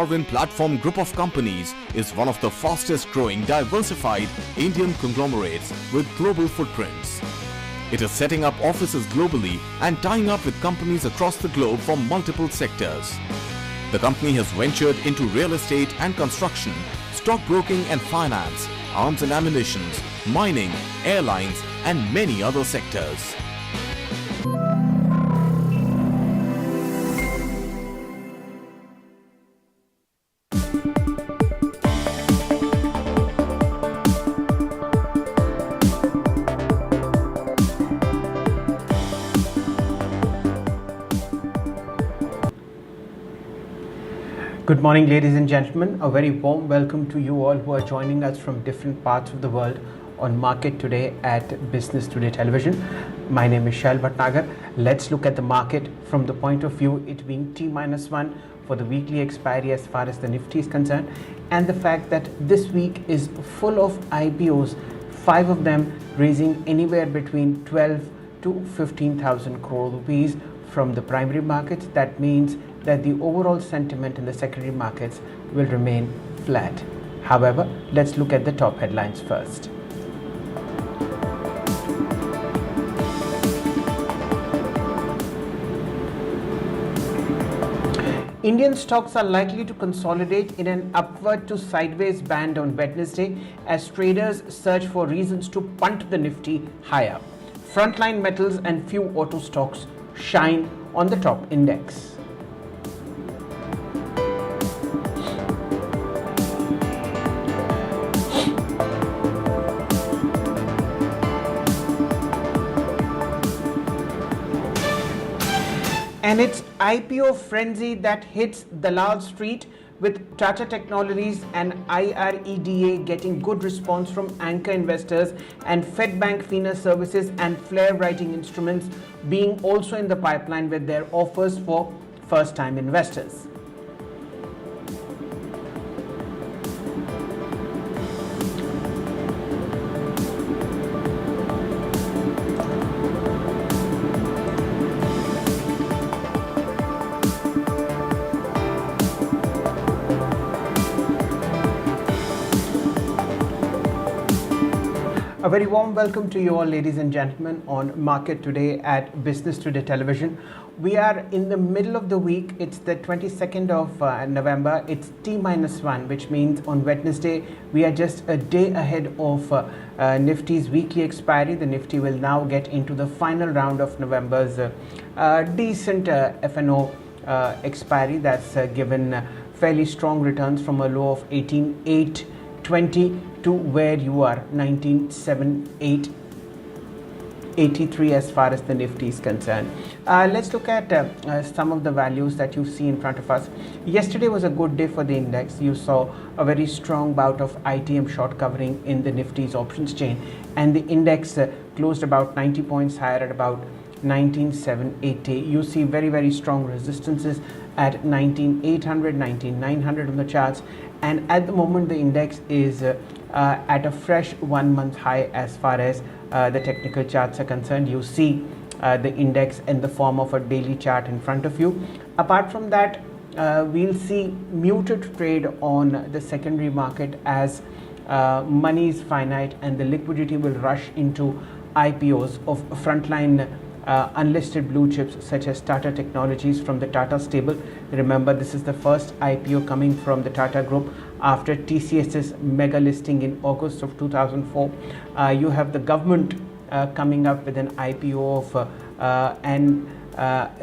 Darwin Platform Group of Companies is one of the fastest growing diversified Indian conglomerates with global footprints. It is setting up offices globally and tying up with companies across the globe from multiple sectors. The company has ventured into real estate and construction, stockbroking and finance, arms and ammunition, mining, airlines and many other sectors. Good morning, ladies and gentlemen. A very warm welcome to you all who are joining us from different parts of the world on Market Today at Business Today Television. My name is Shail Bhatnagar. Let's look at the market from the point of view it being T-1 for the weekly expiry as far as the Nifty is concerned, and the fact that this week is full of IPOs, 5 of them raising anywhere between 12 to 15,000 crore rupees from the primary markets. That means that the overall sentiment in the secondary markets will remain flat. However, let's look at the top headlines first. Indian stocks are likely to consolidate in an upward to sideways band on Wednesday as traders search for reasons to punt the Nifty higher. Frontline metals and few auto stocks shine on the top index. And it's IPO frenzy that hits Dalal Street, with Tata Technologies and IREDA getting good response from anchor investors, and Fed Bank FINA services and Flair writing instruments being also in the pipeline with their offers for first-time investors. A very warm welcome to you all, ladies and gentlemen, on Market Today at Business Today Television. We are in the middle of the week. It's the 22nd of November. It's T-1, which means on Wednesday we are just a day ahead of Nifty's weekly expiry. The Nifty will now get into the final round of November's decent F&O expiry that's given fairly strong returns from a low of 18,820 to where you are 19,783 as far as the Nifty is concerned. Let's look at some of the values that you see in front of us. Yesterday was a good day for the index. You saw a very strong bout of ITM short covering in the Nifty's options chain, and the index closed about 90 points higher at about 19,780. You see very strong resistances at 19,800, 19,900 on the charts, and at the moment the index is at a fresh 1 month high as far as the technical charts are concerned. You see the index in the form of a daily chart in front of you. Apart from that, we'll see muted trade on the secondary market as money is finite and the liquidity will rush into IPOs of frontline unlisted blue chips such as Tata Technologies from the Tata stable. Remember, this is the first IPO coming from the Tata group after TCS's mega listing in August of 2004. You have the government coming up with an IPO of an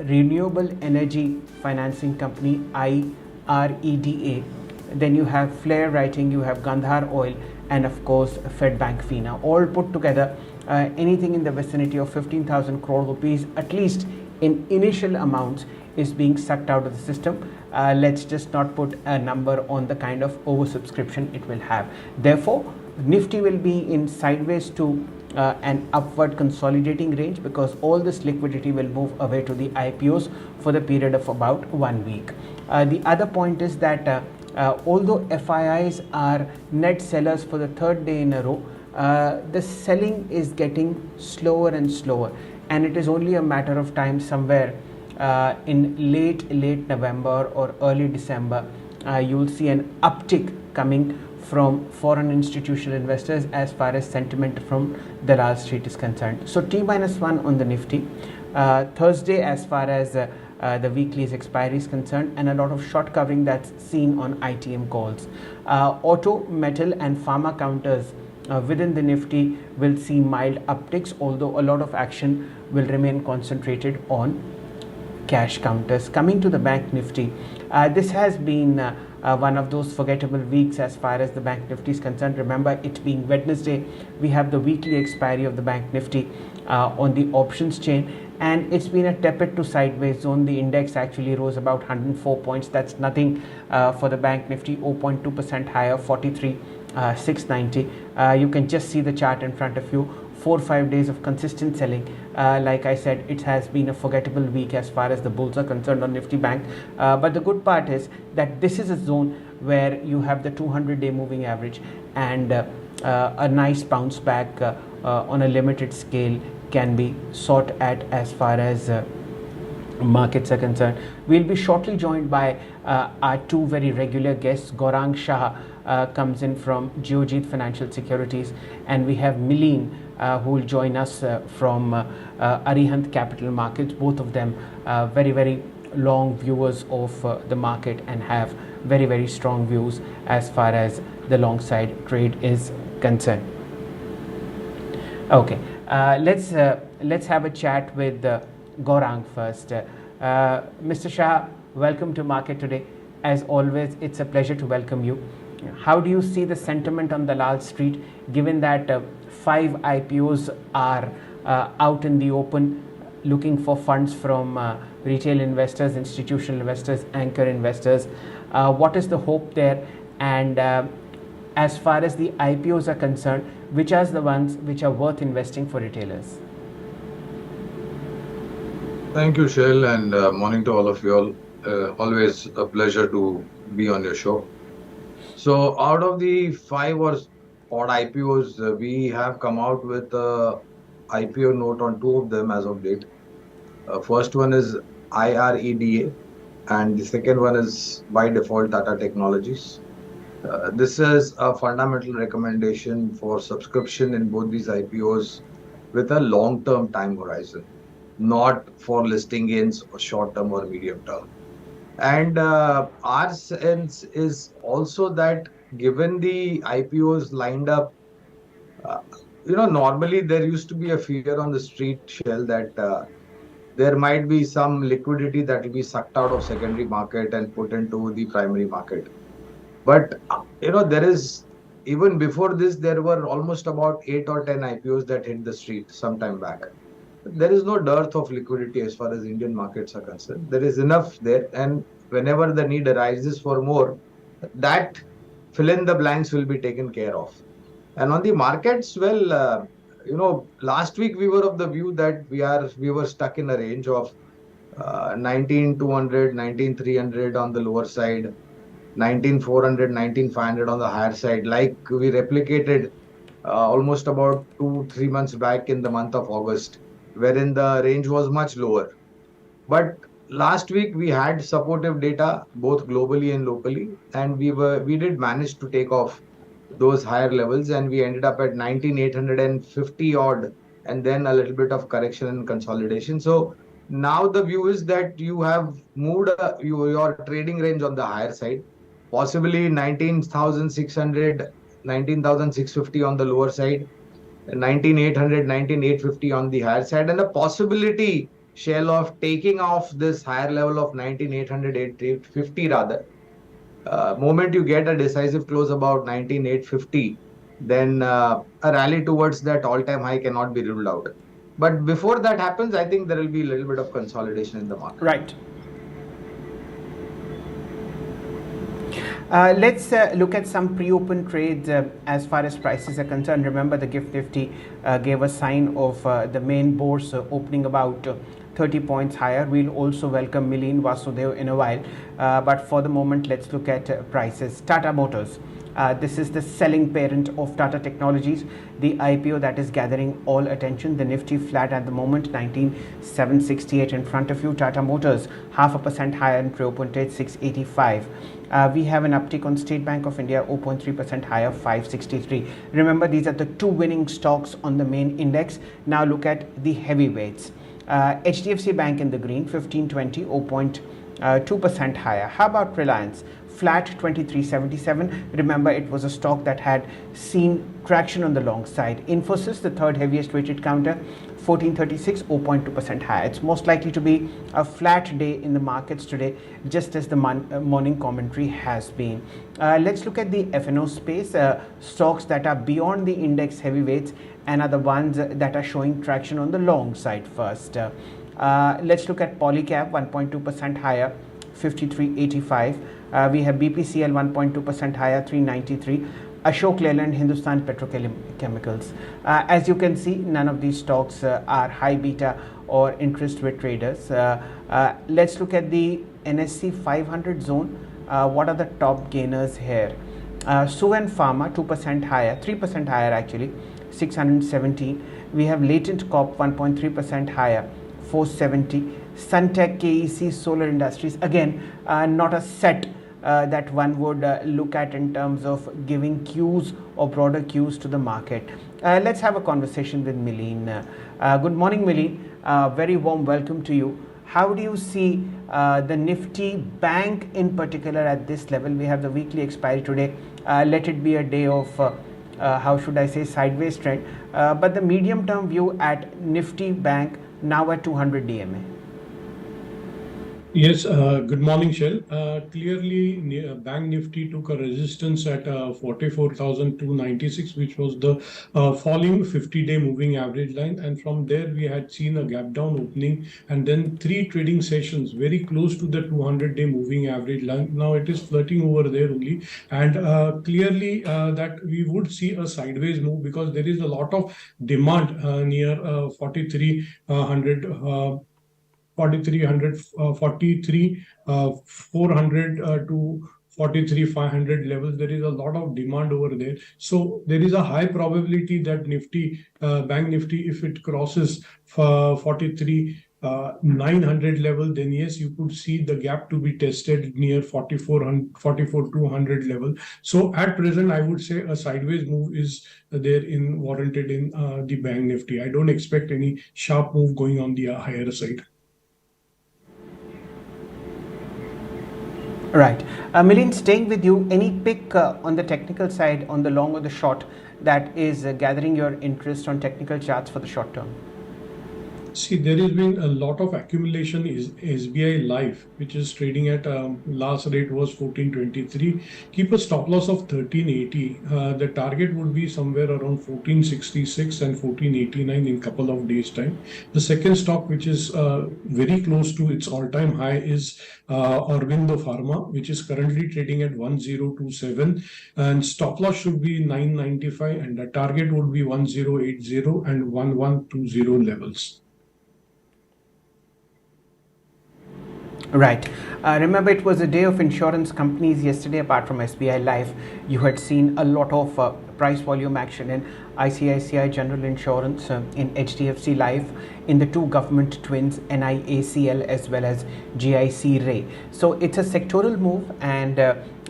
renewable energy financing company, IREDA. Then you have Flair writing, you have Gandhar Oil, and of course Fed Bank FINA. All put together, anything in the vicinity of 15,000 crore rupees, at least in initial amounts, is being sucked out of the system. Let's just not put a number on the kind of oversubscription it will have. Therefore, Nifty will be in sideways to an upward consolidating range because all this liquidity will move away to the IPOs for the period of about 1 week. The other point is that although FIIs are net sellers for the third day in a row, the selling is getting slower and slower, and it is only a matter of time somewhere in late November or early December you'll see an uptick coming from foreign institutional investors as far as sentiment from the Wall Street is concerned. So T-1 on the Nifty. Thursday as far as the weekly's expiry is concerned, and a lot of short covering that's seen on ITM calls. Auto, metal and pharma counters within the Nifty will see mild upticks, although a lot of action will remain concentrated on cash counters. Coming to the Bank Nifty, this has been one of those forgettable weeks as far as the Bank Nifty is concerned. Remember, it being Wednesday, we have the weekly expiry of the Bank Nifty on the options chain, and it's been a tepid to sideways zone. The index actually rose about 104 points. That's nothing for the Bank Nifty, 0.2% higher, 43,690. You can just see the chart in front of you. 4 or 5 days of consistent selling. Like I said, it has been a forgettable week as far as the bulls are concerned on Nifty Bank. But the good part is that this is a zone where you have the 200-day moving average, and a nice bounce back on a limited scale can be sought at as far as markets are concerned. We'll be shortly joined by our two very regular guests. Gaurang Shah comes in from Geojit Financial Securities, and we have Mileen who will join us from Arihant Capital Markets. Both of them very, very long viewers of the market and have very, very strong views as far as the long side trade is concerned. Okay, let's have a chat with Gaurang first. Mr. Shah, welcome to Market Today. As always, it's a pleasure to welcome you. How do you see the sentiment on the Wall Street, given that 5 IPOs are out in the open looking for funds from retail investors, institutional investors, anchor investors? What is the hope there? And as far as the IPOs are concerned, which are the ones which are worth investing for retailers? Thank you, Shail, and morning to all of you all. Always a pleasure to be on your show. So, out of the 5 or odd IPOs, we have come out with a IPO note on 2 of them as of date. First one is IREDA, and the second one is by default Tata Technologies. This is a fundamental recommendation for subscription in both these IPOs with a long-term time horizon, not for listing gains or short-term or medium-term. And our sense is also that given the IPOs lined up, uh, normally there used to be a fear on the street, Shell, that there might be some liquidity that will be sucked out of secondary market and put into the primary market. But there is, even before this, there were almost about 8 or 10 IPOs that hit the street some time back. There is no dearth of liquidity as far as Indian markets are concerned. There is enough there, and whenever the need arises for more, that fill in the blanks will be taken care of. And on the markets, well, last week we were of the view that we were stuck in a range of 19,200, 19,300 on the lower side, 19,400, 19,500 on the higher side, like we replicated almost about 2-3 months back in the month of August, wherein the range was much lower. But last week we had supportive data both globally and locally, and we did manage to take off those higher levels, and we ended up at 19,850 odd, and then a little bit of correction and consolidation. So now the view is that you have moved your trading range on the higher side, possibly 19,600, 19,650 on the lower side, 19,800, 19,850 on the higher side, and a possibility, Shell, of taking off this higher level of 19,800, 850 rather. Moment you get a decisive close about 19,850, then a rally towards that all-time high cannot be ruled out. But before that happens, I think there will be a little bit of consolidation in the market. Right. Let's look at some pre-open trades as far as prices are concerned. Remember, the GIFT Nifty gave a sign of the main bourse opening about 30 points higher. We'll also welcome Milin Vasudev in a while, but for the moment let's look at prices. Tata Motors, this is the selling parent of Tata Technologies, the IPO that is gathering all attention. The Nifty flat at the moment, 19,768 in front of you. Tata Motors 0.5% higher in pre-open at 685. We have an uptick on State Bank of India, 0.3% higher, 563. Remember, these are the two winning stocks on the main index. Now look at the heavyweights. HDFC Bank in the green, 1520, 0.2% higher. How about Reliance? Flat, 2377. Remember, it was a stock that had seen traction on the long side. Infosys, the third heaviest weighted counter, 1436, 0.2% higher. It's most likely to be a flat day in the markets today, just as the morning commentary has been. Let's look at the FNO space. Stocks that are beyond the index heavyweights and are the ones that are showing traction on the long side first. Let's look at Polycab, 1.2% higher, 5385. We have BPCL 1.2% higher, 393. Ashok Leyland, Hindustan Petrochemicals. As you can see, none of these stocks are high beta or interest rate traders. Let's look at the NSE 500 zone. What are the top gainers here? Suven Pharma 2% higher, 3% higher actually, 617. We have Latent Corp 1.3% higher, 470. Suntech, KEC, Solar Industries, again not a set that one would look at in terms of giving cues or broader cues to the market. Let's have a conversation with Milin. Good morning, Milin. Very warm welcome to you. How do you see the Nifty Bank in particular at this level? We have the weekly expiry today. Let it be a day of how should I say, sideways trend, but the medium term view at Nifty Bank now at 200 DMA. Yes, good morning, Shail. Clearly, Bank Nifty took a resistance at 44,296, which was the falling 50-day moving average line. And from there, we had seen a gap down opening and then 3 trading sessions very close to the 200-day moving average line. Now it is flirting over there only. And clearly that we would see a sideways move because there is a lot of demand near 4,300 400 to 43,500 levels. There is a lot of demand over there. So there is a high probability that Nifty, Bank Nifty, if it crosses 43,900 level, then yes, you could see the gap to be tested near 44,200 level. So at present, I would say a sideways move is there warranted in the Bank Nifty. I don't expect any sharp move going on the higher side. Right. Milin, staying with you, any pick on the technical side, on the long or the short, that is gathering your interest on technical charts for the short term? See, there has been a lot of accumulation is SBI Life, which is trading at last rate was 1423. Keep a stop loss of 1380. The target would be somewhere around 1466 and 1489 in couple of days time. The second stock, which is very close to its all-time high, is Aurobindo Pharma, which is currently trading at 1027, and stop loss should be 995, and the target would be 1080 and 1120 levels. Right. Remember, it was a day of insurance companies yesterday. Apart from SBI Life, you had seen a lot of price volume action in ICICI General Insurance, in HDFC Life, in the two government twins, NIACL as well as GIC Ray. So it's a sectoral move, and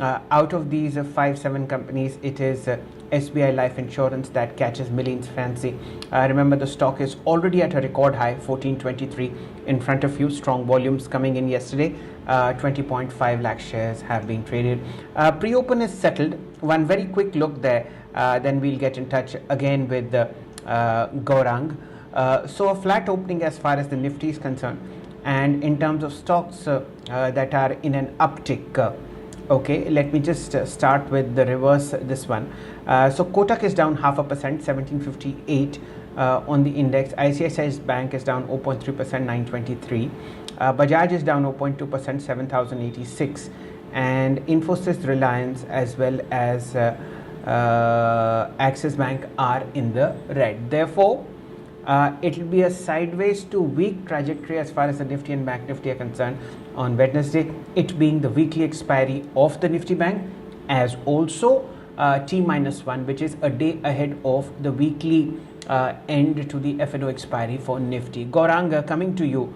out of these 5-7 companies, it is SBI Life Insurance that catches Milin's fancy. Remember, the stock is already at a record high, 1423 in front of you. Strong volumes coming in yesterday. 20.5 lakh shares have been traded. Pre-open is settled. One very quick look there, then we'll get in touch again with Gaurang. So a flat opening as far as the Nifty is concerned, and in terms of stocks that are in an uptick. Okay, let me just start with the reverse, this one. So Kotak is down 0.5%, 1758 on the index. ICICI Bank is down 0.3%, 923. Bajaj is down 0.2%, 7086. And Infosys, Reliance as well as Axis Bank are in the red. Therefore, It will be a sideways to weak trajectory as far as the Nifty and Bank Nifty are concerned on Wednesday, it being the weekly expiry of the Nifty Bank, as also T-1, which is a day ahead of the weekly end to the F&O expiry for Nifty. Gaurang, coming to you.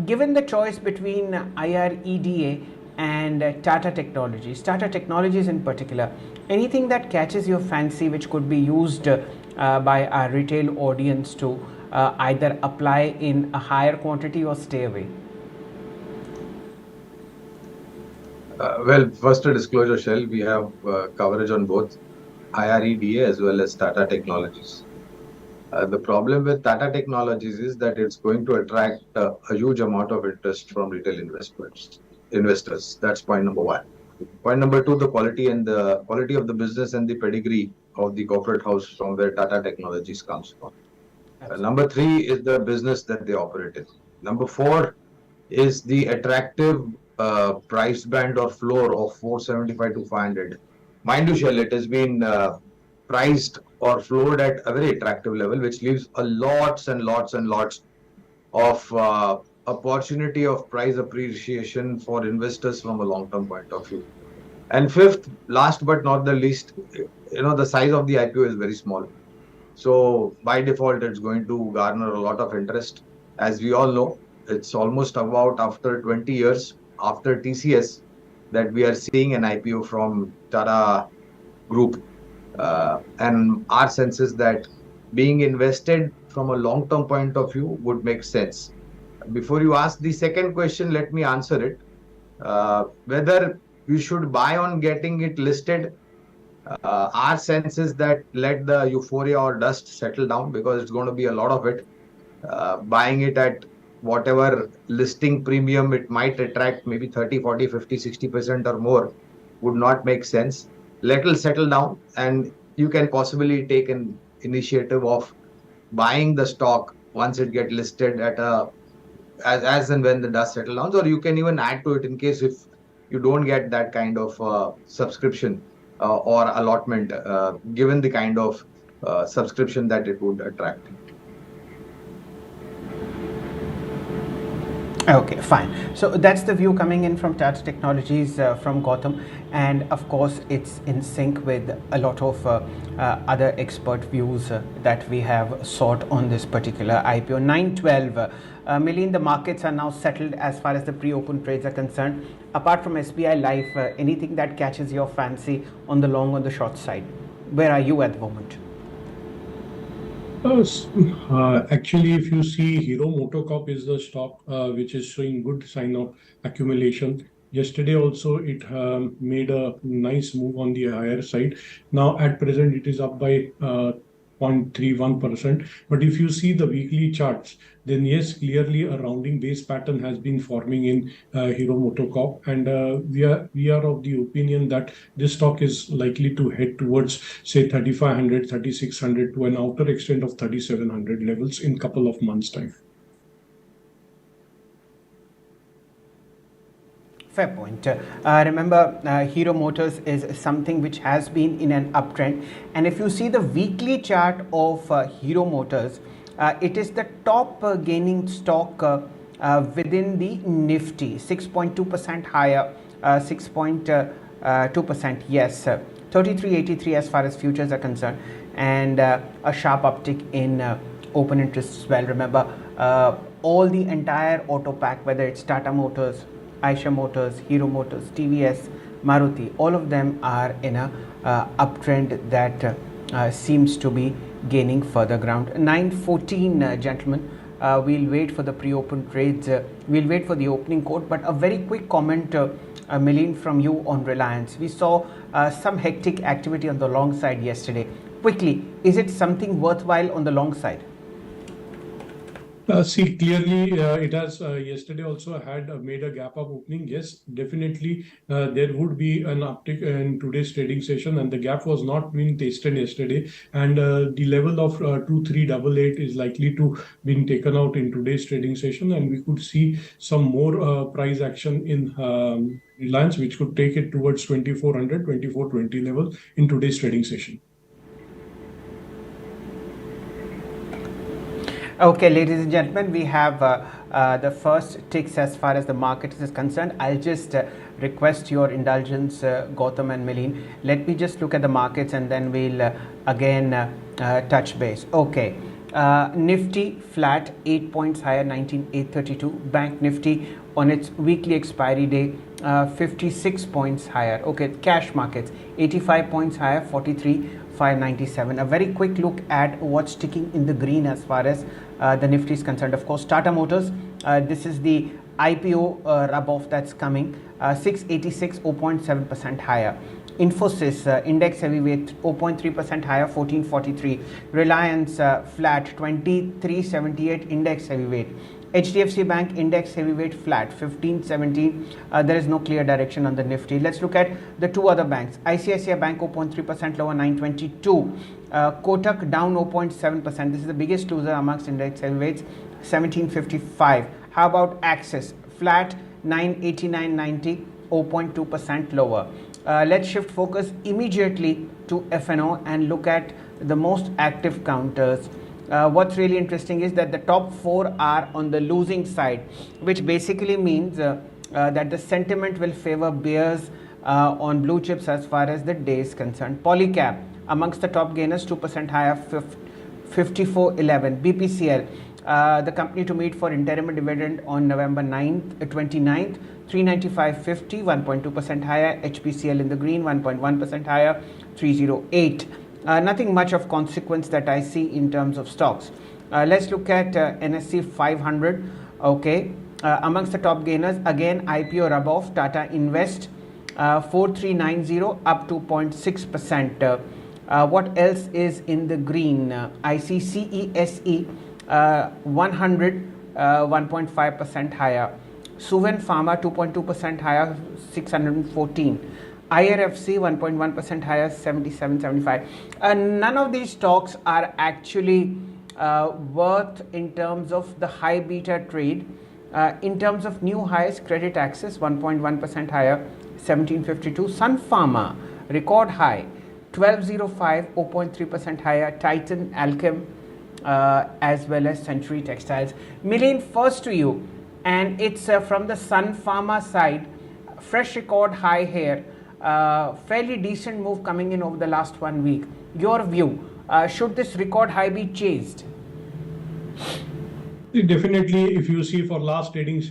Given the choice between IREDA and Tata Technologies in particular, anything that catches your fancy which could be used by our retail audience to either apply in a higher quantity or stay away? Well, first a disclosure, Shell. We have coverage on both IREDA as well as Tata Technologies. The problem with Tata Technologies is that it's going to attract a huge amount of interest from retail investors. That's point number one. Point number two, the quality of the business and the pedigree of the corporate house from where Tata Technologies comes from. Number three is the business that they operate in. Number four is the attractive price band or floor of 475 to 500. Mind you, Shell, it has been priced or floored at a very attractive level, which leaves a lots and lots and lots of opportunity of price appreciation for investors from a long-term point of view. And fifth, last but not the least, the size of the IPO is very small. So by default, it's going to garner a lot of interest. As we all know, it's almost about after 20 years after TCS that we are seeing an IPO from Tata Group. And our sense is that being invested from a long-term point of view would make sense. Before you ask the second question, let me answer it. Whether we should buy on getting it listed, our sense is that let the euphoria or dust settle down, because it's going to be a lot of it. Buying it at whatever listing premium it might attract, maybe 30, 40, 50, 60% or more, would not make sense. Let it settle down, and you can possibly take an initiative of buying the stock once it get listed at as and when the dust settles down, or you can even add to it in case if you don't get that kind of subscription or allotment, given the kind of subscription that it would attract. Okay, fine. So that's the view coming in from Tata Technologies from Gautam, and of course it's in sync with a lot of other expert views that we have sought on this particular IPO. 912 million, the markets are now settled as far as the pre-open trades are concerned. Apart from SBI Life, anything that catches your fancy on the long or the short side? Where are you at the moment? Actually, if you see, Hero MotoCorp is the stock which is showing good sign of accumulation. Yesterday also it made a nice move on the higher side. Now at present it is up by 0.31%. But if you see the weekly charts, then yes, clearly a rounding base pattern has been forming in Hero MotoCorp, and we are of the opinion that this stock is likely to head towards say 3,500, 3,600 to an outer extent of 3,700 levels in couple of months' time. Fair point. Remember, Hero Motors is something which has been in an uptrend, and if you see the weekly chart of Hero Motors, it is the top gaining stock within the Nifty, 6.2% higher, 6.2%, yes, 3383 as far as futures are concerned, and a sharp uptick in open interest as well. Remember, all the entire auto pack, whether it's Tata Motors, Eicher Motors, Hero Motors, TVS, Maruti, all of them are in a uptrend that seems to be gaining further ground. 914, gentlemen, we'll wait for the pre-open trades, we'll wait for the opening quote, but a very quick comment, Milind, from you on Reliance. We saw some hectic activity on the long side yesterday. Quickly, is it something worthwhile on the long side? See, clearly it has yesterday also had made a gap up opening. Yes, definitely there would be an uptick in today's trading session, and the gap was not being tested yesterday, and the level of 2388 is likely to be taken out in today's trading session, and we could see some more price action in Reliance, which could take it towards 2400, 2420 level in today's trading session. Okay, ladies and gentlemen, we have the first ticks as far as the market is concerned. I'll just request your indulgence, Gautam and Milin. Let me just look at the markets and then we'll again touch base. Okay. Nifty flat 8 points higher, 19,832. Bank Nifty on its weekly expiry day 56 points higher. Okay, cash markets 85 points higher, 43,597. A very quick look at what's sticking in the green as far as the Nifty is concerned. Of course, Tata Motors, this is the IPO rub-off that's coming, 686, 0.7% higher. Infosys index heavyweight 0.3% higher, 1443. Reliance flat 2378 index heavyweight. HDFC Bank index heavyweight flat 1517. There is no clear direction on the Nifty. Let's look at the two other banks. ICICI Bank 0.3% lower, 922. Kotak down 0.7%. This is the biggest loser amongst index heavyweights, 1755. How about Axis? Flat 989.90, 0.2% lower. Let's shift focus immediately to FNO and look at the most active counters. What's really interesting is that the top four are on the losing side, which basically means that the sentiment will favor bears on blue chips as far as the day is concerned. Polycab amongst the top gainers, 2% higher, 5411. BPCL, the company to meet for interim dividend on November 9th, 29th, 395.50, 1.2% higher. HPCL in the green, 1.1% higher, 308. Nothing much of consequence that I see in terms of stocks. Let's look at NSE 500. Okay, amongst the top gainers, again IPO rub-off. Tata Invest 4390, up 2.6%. What else is in the green? ICCESE 100, 1.5% higher. Suven Pharma 2.2% higher, 614. IRFC 1.1% higher, 77.75. None of these stocks are actually worth in terms of the high beta trade. In terms of new highs, Credit Access 1.1% higher, 1752. Sun Pharma record high, 1205, 0.3% higher. Titan, Alchem, as well as Century Textiles. Milin, first to you, and it's from the Sun Pharma side, fresh record high here. Fairly decent move coming in over the last 1 week. Your view, should this record high be chased? Definitely, if you see for last 10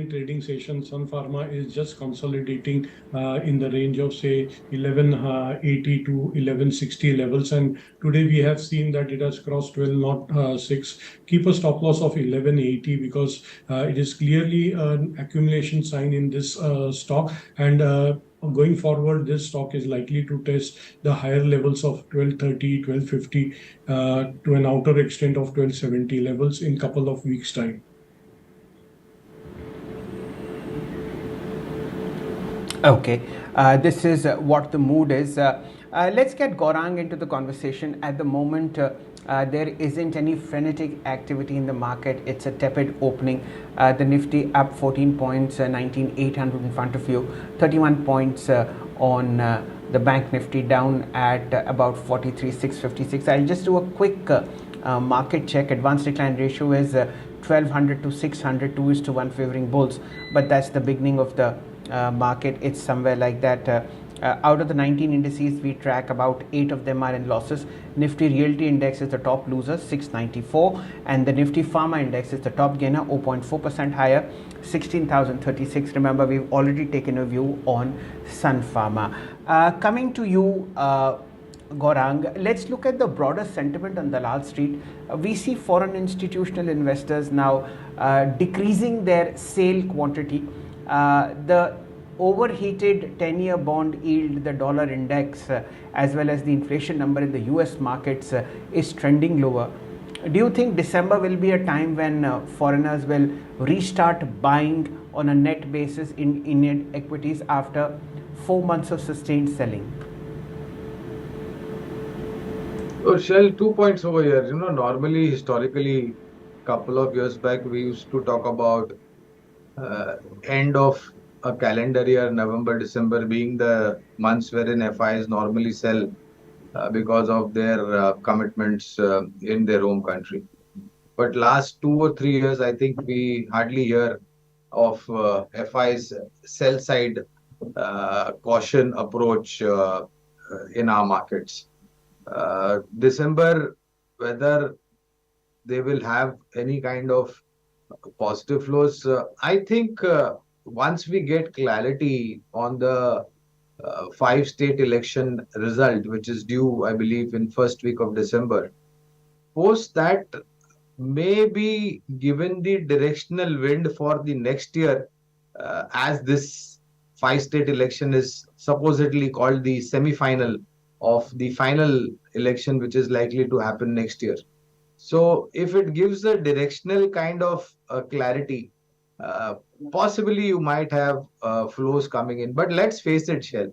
trading sessions, Sun Pharma is just consolidating in the range of say 1180 to 1160 levels, and today we have seen that it has crossed 1206. Keep a stop loss of 1180 because it is clearly an accumulation sign in this stock, and going forward, this stock is likely to test the higher levels of 1230, 1250 to an outer extent of 1270 levels in couple of weeks' time. Okay, this is what the mood is. Let's get Gaurang into the conversation. At the moment, there isn't any frenetic activity in the market. It's a tepid opening. The Nifty up 14 points, 19,800 in front of you, 31 points on the Bank Nifty down at about 43,656. I'll just do a quick market check. Advanced decline ratio is 1200 to 600, 2:1 favoring bulls, but that's the beginning of the market. It's somewhere like that. Out of the 19 indices we track, about 8 of them are in losses. Nifty Realty Index is the top loser, 694, and the Nifty Pharma Index is the top gainer, 0.4% higher, 16,036. Remember, we've already taken a view on Sun Pharma. Coming to you, Gaurang, let's look at the broader sentiment on Dalal Street. We see foreign institutional investors now decreasing their sale quantity. The overheated 10-year bond yield, the dollar index, as well as the inflation number in the US markets is trending lower. Do you think December will be a time when foreigners will restart buying on a net basis in Indian equities after 4 months of sustained selling? So, Shell, 2 points over here. Normally, historically, couple of years back, we used to talk about end of a calendar year, November, December being the months wherein FIs normally sell because of their commitments in their home country. but last 2 or 3 years, I think we hardly hear of FI's sell side caution approach in our markets. December, whether they will have any kind of positive flows, I think once we get clarity on the five-state election result, which is due, I believe, in first week of December, post that, maybe given the directional wind for the next year, as this five-state election is supposedly called the semi-final of the final election, which is likely to happen next year. So if it gives a directional kind of clarity, uh, possibly you might have flows coming in. But let's face it, Shell,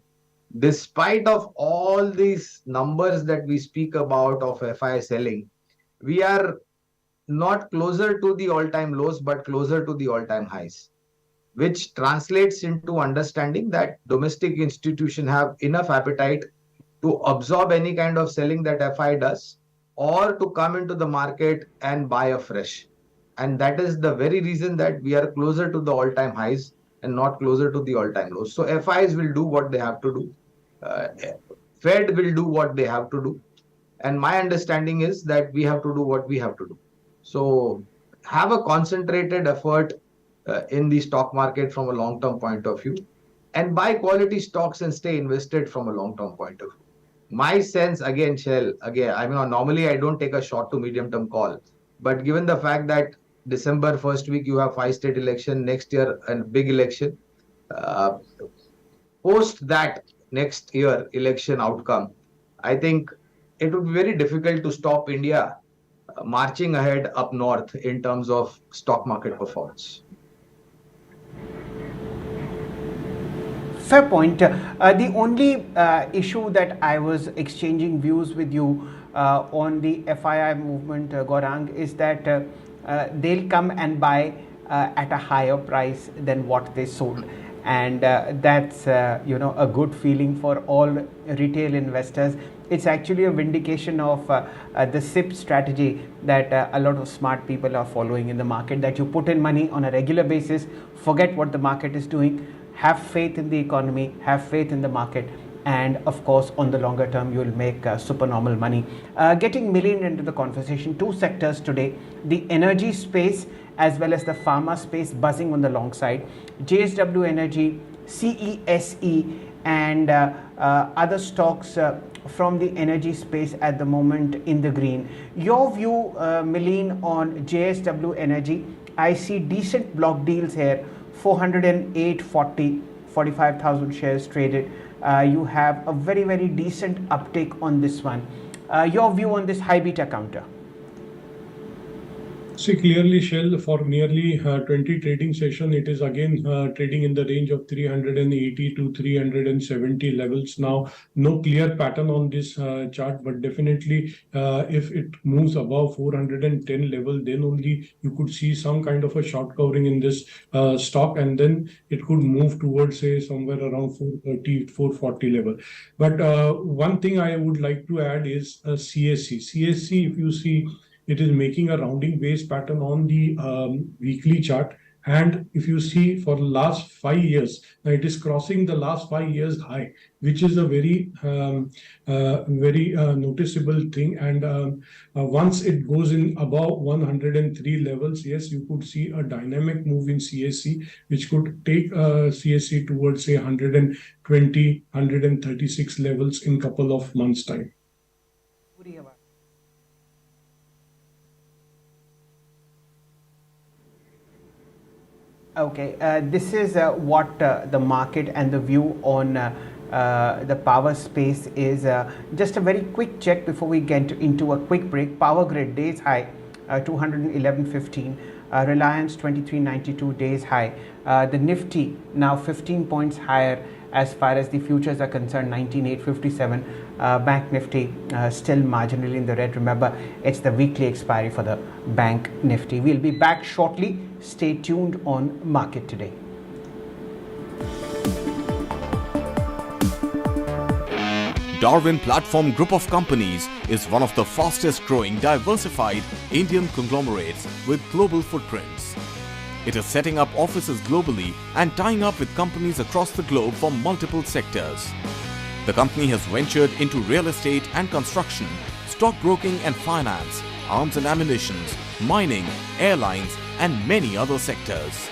despite of all these numbers that we speak about of FI selling, we are not closer to the all-time lows, but closer to the all-time highs, which translates into understanding that domestic institutions have enough appetite to absorb any kind of selling that FI does, or to come into the market and buy afresh. And that is the very reason that we are closer to the all-time highs and not closer to the all-time lows. So FIs will do what they have to do. Uh, Fed will do what they have to do. And my understanding is that we have to do what we have to do. So have a concentrated effort in the stock market from a long-term point of view, and buy quality stocks and stay invested from a long-term point of view. My sense, again, Shell, again, I mean, normally I don't take a short to medium term call, but given the fact that December first week you have five-state election, next year a big election, uh, post that next year election outcome, I think it would be very difficult to stop India marching ahead up north in terms of stock market performance. Fair point. The only issue that I was exchanging views with you on the FII movement, Gaurang, is that they'll come and buy at a higher price than what they sold, and that's a good feeling for all retail investors. It's actually a vindication of the SIP strategy that a lot of smart people are following in the market, that you put in money on a regular basis, forget what the market is doing, have faith in the economy, have faith in the market, and of course on the longer term you'll make supernormal money. Getting Milind into the conversation, two sectors today, the energy space as well as the pharma space buzzing on the long side. JSW Energy, CESE, and other stocks from the energy space at the moment in the green. Your view, Milind, on JSW Energy? I see decent block deals here, 408.40, 45,000 shares traded. You have a very, very decent uptake on this one. Your view on this high beta counter? See, clearly, Shell, for nearly 20 trading session, it is again trading in the range of 380 to 370 levels. Now, no clear pattern on this chart, but definitely if it moves above 410 level, then only you could see some kind of a short covering in this stock, and then it could move towards, say, somewhere around 430, 440 level. But one thing I would like to add is CSC. CSC, if you see, it is making a rounding base pattern on the weekly chart. And if you see for the last 5 years, now it is crossing the last 5 years high, which is a very, very noticeable thing. And once it goes in above 103 levels, yes, you could see a dynamic move in CSC, which could take CSC towards, say, 120, 136 levels in couple of months' time. Okay, this is what the market and the view on the power space is. Just a very quick check before we get into a quick break. Power Grid days high, 211.15. Reliance 23.92 days high. The Nifty now 15 points higher as far as the futures are concerned, 19,857. Bank Nifty still marginally in the red. Remember, it's the weekly expiry for the Bank Nifty. We'll be back shortly. Stay tuned on Market Today. Darwin Platform Group of Companies is one of the fastest growing diversified Indian conglomerates with global footprints. It is setting up offices globally and tying up with companies across the globe for multiple sectors. The company has ventured into real estate and construction, stockbroking and finance, arms and ammunition, mining, airlines, and many other sectors.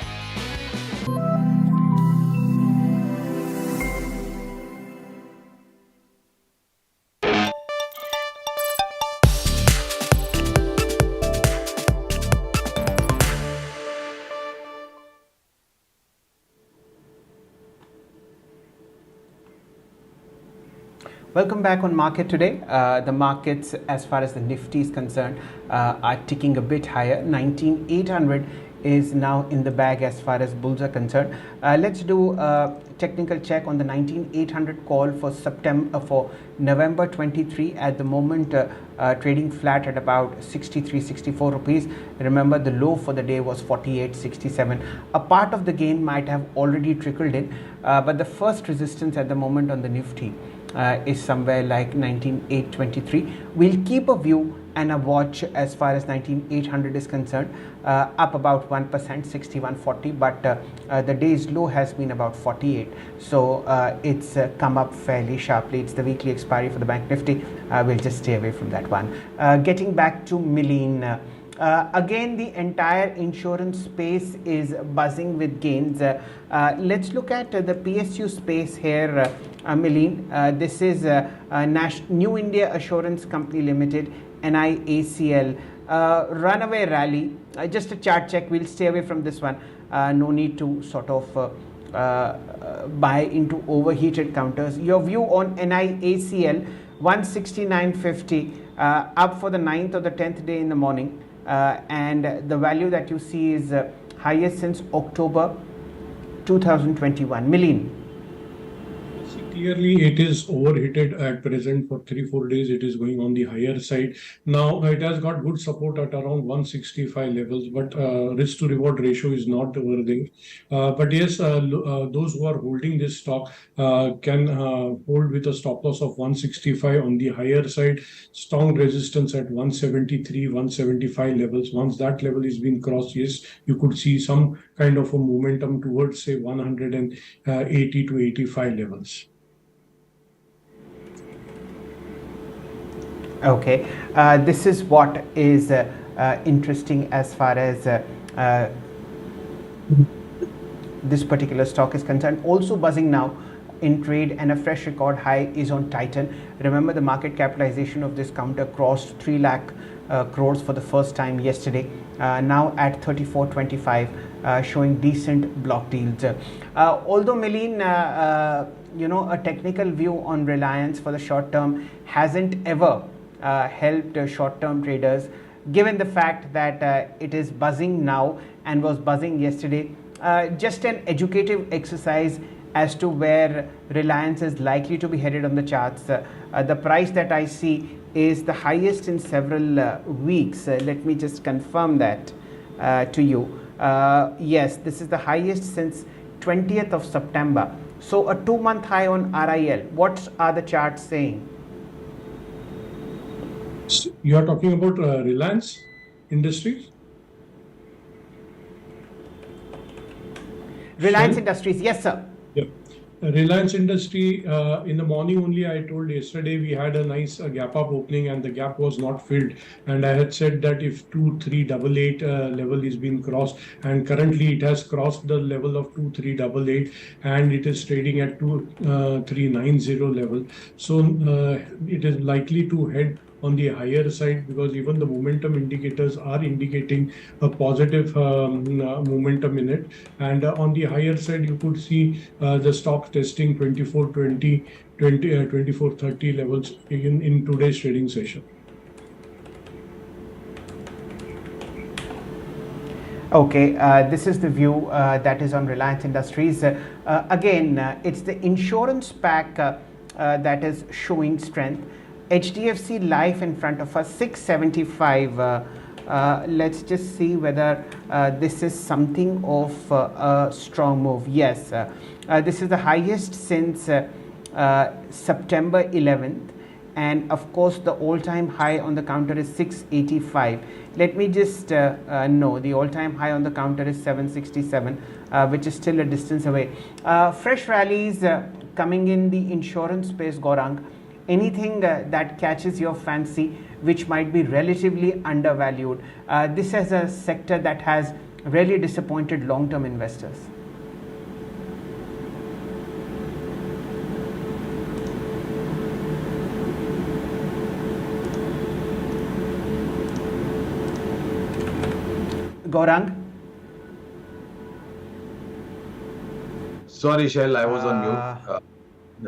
Welcome back on Market today. The markets, as far as the Nifty is concerned, are ticking a bit higher. 19,800 is now in the bag as far as bulls are concerned. Let's do a technical check on the 19,800 call for November 23. At the moment, trading flat at about 63-64 rupees. Remember, the low for the day was 48.67. A part of the gain might have already trickled in, but the first resistance at the moment on the Nifty is somewhere like 19,823. We'll keep a view and a watch as far as 19,800 is concerned, up about 1%, 61.40, but the day's low has been about 48, so it's come up fairly sharply. It's the weekly expiry for the Bank Nifty. We'll just stay away from that one. Getting back to Millen. Again, the entire insurance space is buzzing with gains. Let's look at the PSU space here, Millen. This is New India Assurance Company Limited, NIACL. Runaway rally. Just a chart check. We'll stay away from this one. No need to sort of buy into overheated counters. Your view on NIACL, 169.50, up for the 9th or the 10th day in the morning. And the value that you see is highest since October 2021. Millen. Clearly, it is overheated at present for 3-4 days. It is going on the higher side. Now, it has got good support at around 165 levels, but risk to reward ratio is not worthy. But yes, those who are holding this stock can hold with a stop loss of 165 on the higher side. Strong resistance at 173, 175 levels. Once that level is being crossed, yes, you could see some kind of a momentum towards, say, 180 to 85 levels. Okay, this is what is interesting as far as this particular stock is concerned. Also buzzing now in trade, and a fresh record high is on Titan. Remember, the market capitalization of this counter crossed 3 lakh crores for the first time yesterday, now at 34.25, showing decent block deals. Although Millen, a technical view on Reliance for the short term hasn't ever helped short-term traders, given the fact that it is buzzing now and was buzzing yesterday. Just an educative exercise as to where Reliance is likely to be headed on the charts. The price that I see is the highest in several weeks. Let me just confirm that to you. Yes, this is the highest since 20th of September. So a 2-month high on RIL. What are the charts saying? You are talking about Reliance Industries? Reliance Industries, yes, sir. Yeah. Reliance Industry, in the morning only, I told yesterday we had a nice gap up opening and the gap was not filled. And I had said that if 2388 level is being crossed, and currently it has crossed the level of 2388 and it is trading at 2390 level. So it is likely to head on the higher side, because even the momentum indicators are indicating a positive momentum in it. And on the higher side, you could see the stock testing 2420, 2430 levels in today's trading session. Okay, this is the view that is on Reliance Industries. Again, it's the insurance pack that is showing strength. HDFC Life in front of us, 675. Let's just see whether this is something of a strong move. Yes, this is the highest since September 11th, and of course the all-time high on the counter is 685. Let me just no, the all-time high on the counter is 767, which is still a distance away. Fresh rallies coming in the insurance space, Gaurang. Anything that catches your fancy, which might be relatively undervalued? This is a sector that has really disappointed long-term investors. Gaurang? Sorry, Shail, I was on mute.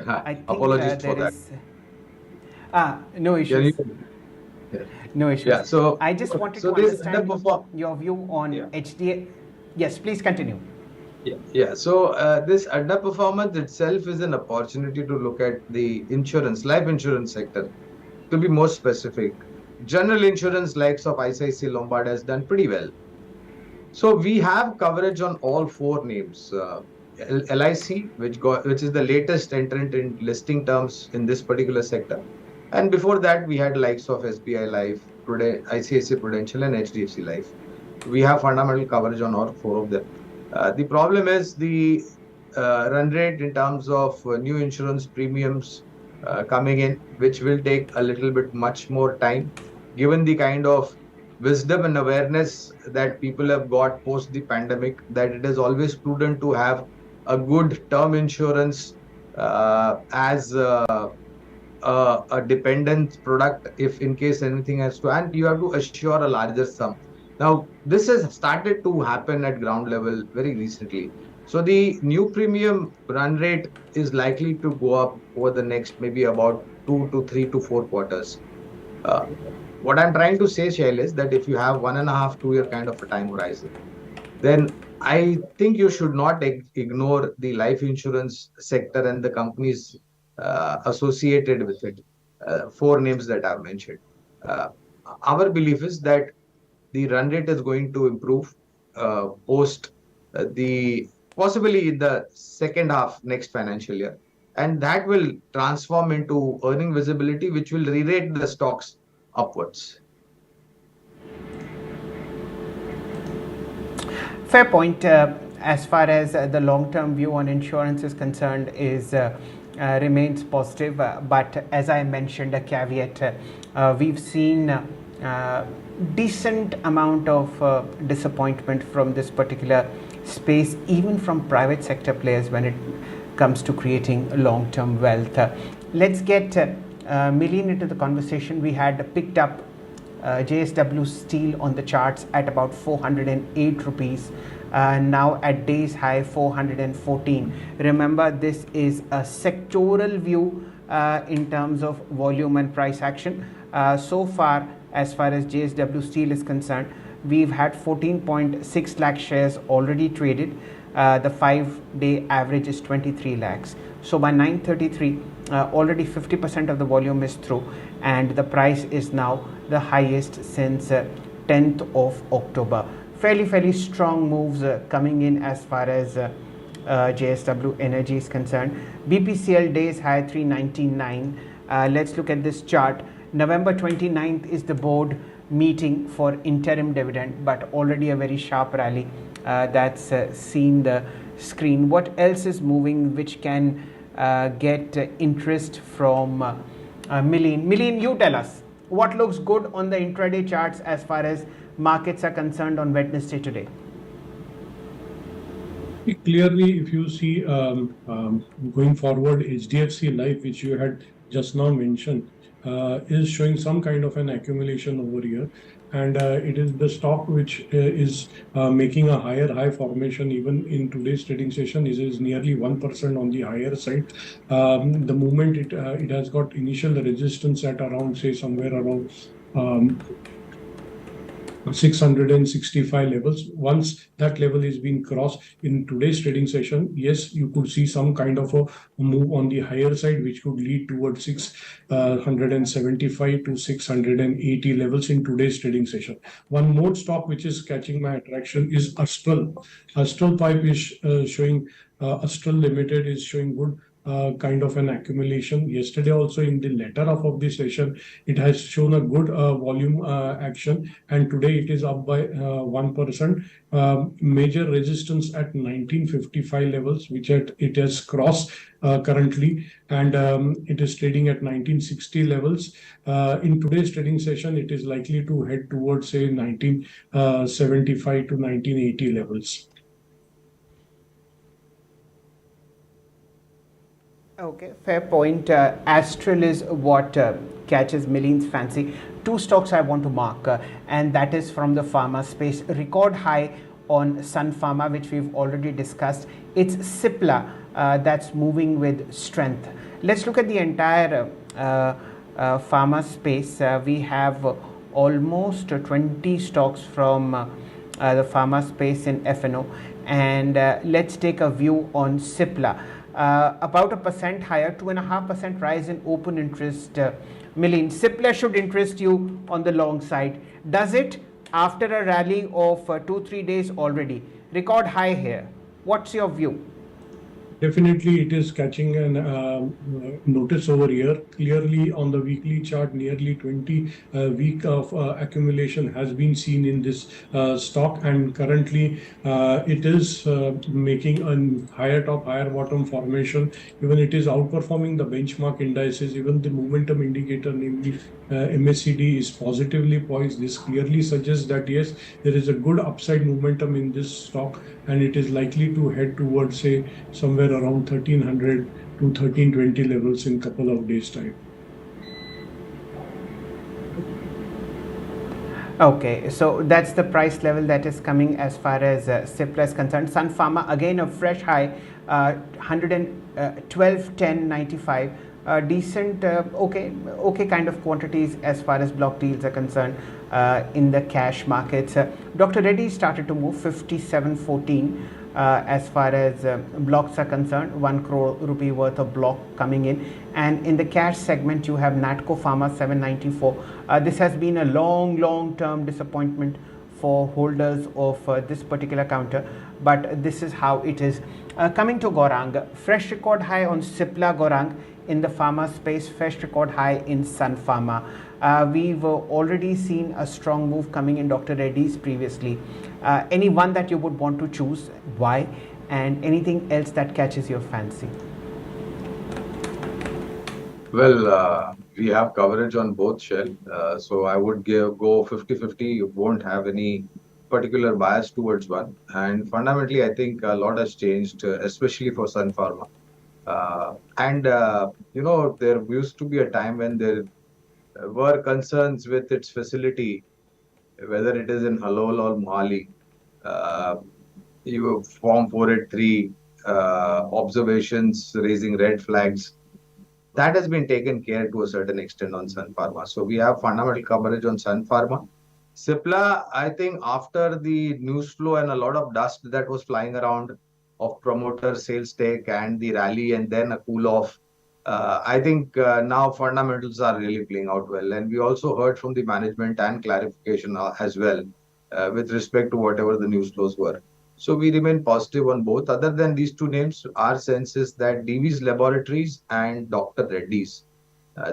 I think Apologies for there that. is. No Can issues. you? Yeah. No issues. Yeah. So, I just wanted so to this understand underperform. your view on Yeah. HDA. Yes, please continue. Yeah. So this underperformance itself is an opportunity to look at the life insurance sector. To be more specific, general insurance likes of ICICI Lombard has done pretty well. So we have coverage on all four names. LIC, which is the latest entrant in listing terms in this particular sector. And before that, we had likes of SBI Life, ICICI Prudential, and HDFC Life. We have fundamental coverage on all four of them. The problem is the run rate in terms of new insurance premiums coming in, which will take a little bit much more time, given the kind of wisdom and awareness that people have got post the pandemic, that it is always prudent to have a good term insurance as a dependent product if in case anything has to, and you have to assure a larger sum. Now, this has started to happen at ground level very recently. So the new premium run rate is likely to go up over the next maybe about 2 to 3 to 4 quarters. Uh, what I'm trying to say, Shail, is that if you have 1.5, 2 year kind of a time horizon, then I think you should not ignore the life insurance sector and the companies associated with it. Four names that I've mentioned. Uh, our belief is that the run rate is going to improve post the possibly in the second half next financial year, and that will transform into earning visibility, which will re-rate the stocks upwards. Fair point. As far as the long-term view on insurance is concerned, is remains positive. But as I mentioned, a caveat: we've seen decent amount of disappointment from this particular space, even from private sector players when it comes to creating long-term wealth. Let's get Million into the conversation. We had picked up JSW Steel on the charts at about 408 rupees. Now at day's high 414. Remember, this is a sectoral view in terms of volume and price action. So far as JSW Steel is concerned, we've had 14.6 lakh shares already traded. The 5-day average is 23 lakhs. So by 9:33, already 50% of the volume is through, and the price is now the highest since 10th of October. Fairly strong moves coming in as far as JSW Energy is concerned. BPCL days high 399. Let's look at this chart. November 29th is the board meeting for interim dividend, but already a very sharp rally that's seen the screen. What else is moving which can get interest from Million? Million, you tell us what looks good on the intraday charts as far as markets are concerned on Wednesday today. Clearly, if you see going forward, HDFC Life, which you had just now mentioned, is showing some kind of an accumulation over here. And it is the stock which is making a higher high formation even in today's trading session. It is nearly 1% on the higher side. The moment it has got initial resistance at around, say, somewhere around 665 levels. Once that level is being crossed in today's trading session, yes, you could see some kind of a move on the higher side, which could lead towards 675 to 680 levels in today's trading session. One more stock which is catching my attraction is Astral. Astral Pipe is showing, Astral Limited is showing good kind of an accumulation. Yesterday also in the latter half of the session, it has shown a good volume action, and today it is up by 1%. Major resistance at 1955 levels, which it has crossed currently, and it is trading at 1960 levels. In today's trading session, it is likely to head towards say 1975 to 1980 levels. Okay, fair point. Astral is what catches Million's fancy. Two stocks I want to mark, and that is from the pharma space. Record high on Sun Pharma, which we've already discussed. It's Cipla that's moving with strength. Let's look at the entire pharma space. We have almost 20 stocks from the pharma space in FNO, and let's take a view on Cipla. About 1% higher, 2.5% rise in open interest. Million. Cipla should interest you on the long side. Does it after a rally of 2-3 days already? Record high here. What's your view? Definitely, it is catching an notice over here. Clearly, on the weekly chart, nearly 20 week of accumulation has been seen in this stock, and currently it is making a higher top, higher bottom formation. Even it is outperforming the benchmark indices. Even the momentum indicator, namely MACD, is positively poised. This clearly suggests that yes, there is a good upside momentum in this stock, and it is likely to head towards say somewhere around 1300 to 1320 levels in couple of days time. Okay, so that's the price level that is coming as far as Cipla is concerned. Sun Pharma, again a fresh high, 112.10.95. Decent, okay kind of quantities as far as block deals are concerned in the cash markets. Dr. Reddy started to move 57.14 as far as blocks are concerned, 1 crore rupee worth of block coming in. And in the cash segment, you have Natco Pharma 794. This has been a long term disappointment for holders of this particular counter, but this is how it is. Coming to Gaurang, fresh record high on Cipla Gaurang in the pharma space, fresh record high in Sun Pharma. We've already seen a strong move coming in Dr. Reddy's previously. Any one that you would want to choose, why, and anything else that catches your fancy? Well, we have coverage on both, Shell. So I would go 50-50. You won't have any particular bias towards one. And fundamentally, I think a lot has changed, especially for Sun Pharma. There used to be a time when there were concerns with its facility, whether it is in Halol or Mohali. Form 483, observations raising red flags. That has been taken care to a certain extent on Sun Pharma. So we have fundamental coverage on Sun Pharma. Cipla, I think after the news flow and a lot of dust that was flying around of promoter sales stake and the rally and then a cool off, I think now fundamentals are really playing out well. And we also heard from the management and clarification as well with respect to whatever the news flows were. So we remain positive on both. Other than these two names, our sense is that Divi's Laboratories and Dr. Reddy's.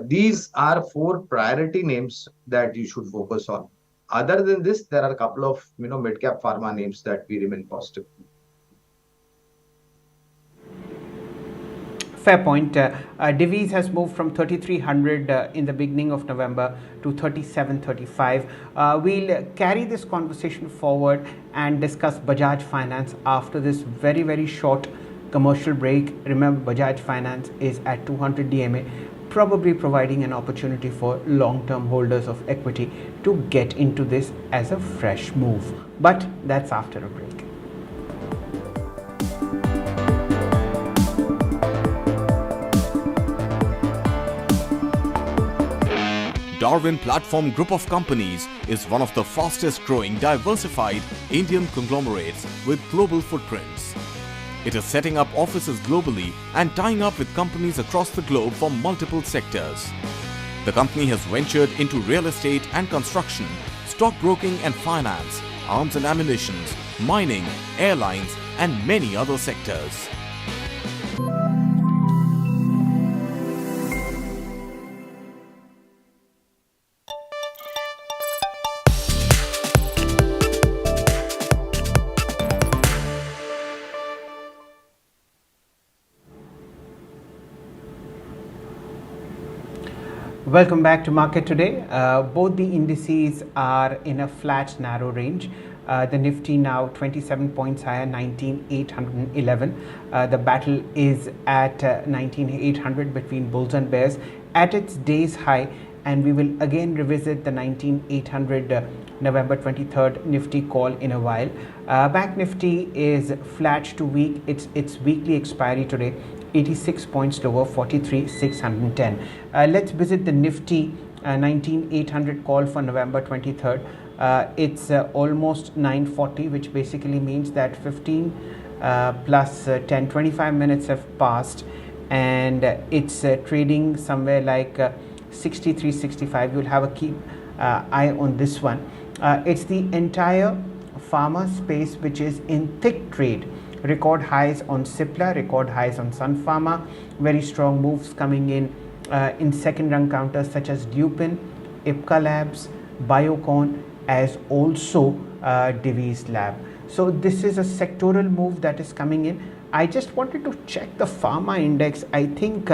These are 4 priority names that you should focus on. Other than this, there are a couple of mid-cap pharma names that we remain positive. Fair point. Divi's has moved from 3,300 in the beginning of November to 37.35. We'll carry this conversation forward and discuss Bajaj Finance after this very short commercial break. Remember, Bajaj Finance is at 200 DMA, probably providing an opportunity for long-term holders of equity to get into this as a fresh move. But that's after a break. Darwin Platform Group of Companies is one of the fastest growing diversified Indian conglomerates with global footprints. It is setting up offices globally and tying up with companies across the globe from multiple sectors. The company has ventured into real estate and construction, stockbroking and finance, arms and ammunition, mining, airlines and many other sectors. Welcome back to Market Today. Both the indices are in a flat, narrow range. The Nifty now 27 points higher, 19,811. The battle is at 19,800 between bulls and bears at its day's high, and we will again revisit the 19,800 November 23rd Nifty call in a while. Bank Nifty is flat to weak. It's weekly expiry today. 86 points lower, 43,610. Let's visit the Nifty 19,800 call for November 23rd. It's almost 9:40, which basically means that 15 plus 10, 25 minutes have passed, and it's trading somewhere like 63, 65. You'll have a keep eye on this one. It's the entire pharma space which is in thick trade. Record highs on Cipla, record highs on Sun Pharma, very strong moves coming in second run counters such as Lupin, Ipca Labs, Biocon, as also Divi's Lab. So this is a sectoral move that is coming in. I just wanted to check the pharma index. I think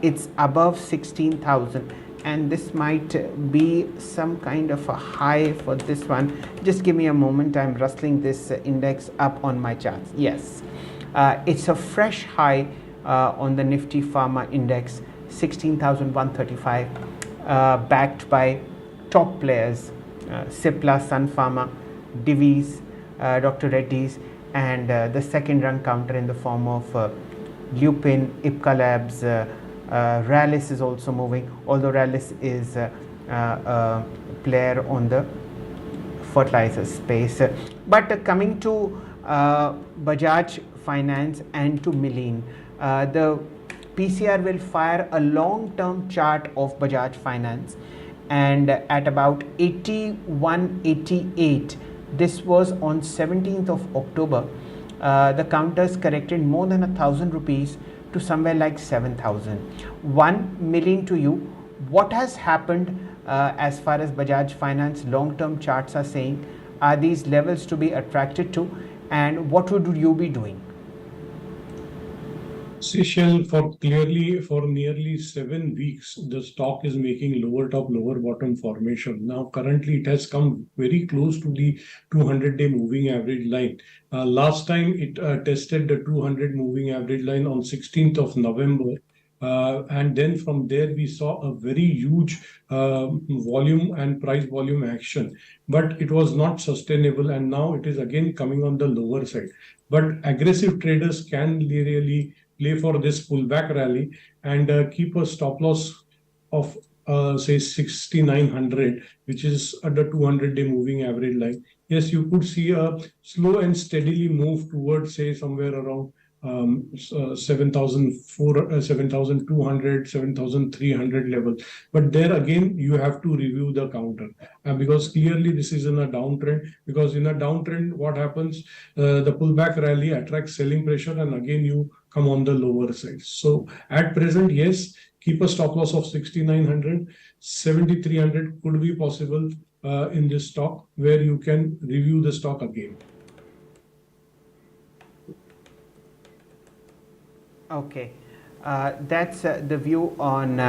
it's above 16,000, and this might be some kind of a high for this one. Just give me a moment. I'm rustling this index up on my charts. Yes, it's a fresh high on the Nifty Pharma Index, 16,135, backed by top players, Cipla, Sun Pharma, Divi's, Dr. Reddy's, and the second run counter in the form of Lupin, Ipca Labs. Rallis is also moving, although Rallis is a player on the fertilizer space. But coming to Bajaj Finance and to Milin, the PCR will fire a long-term chart of Bajaj Finance, and at about 81.88, this was on 17th of October, the counters corrected more than 1,000 rupees to somewhere like 7,000. 1 million to you. What has happened as far as Bajaj Finance long-term charts are saying? Are these levels to be attracted to, and what would you be doing? Shail, for nearly 7 weeks, the stock is making lower top, lower bottom formation. Now, currently, it has come very close to the 200-day moving average line. Last time, it tested the 200 moving average line on 16th of November. And then from there, we saw a very huge volume and price volume action. But it was not sustainable, and now it is again coming on the lower side. But aggressive traders can really play for this pullback rally and keep a stop loss of say 6,900, which is at the 200-day moving average line. Yes, you could see a slow and steadily move towards, say, somewhere around 7,200, 7,300 level. But there again, you have to review the counter because clearly this is in a downtrend. Because in a downtrend, what happens? The pullback rally attracts selling pressure, and again you come on the lower side. So at present, yes, keep a stop loss of 6,900, 7,300 could be possible in this stock, where you can review the stock again. Okay, that's the view on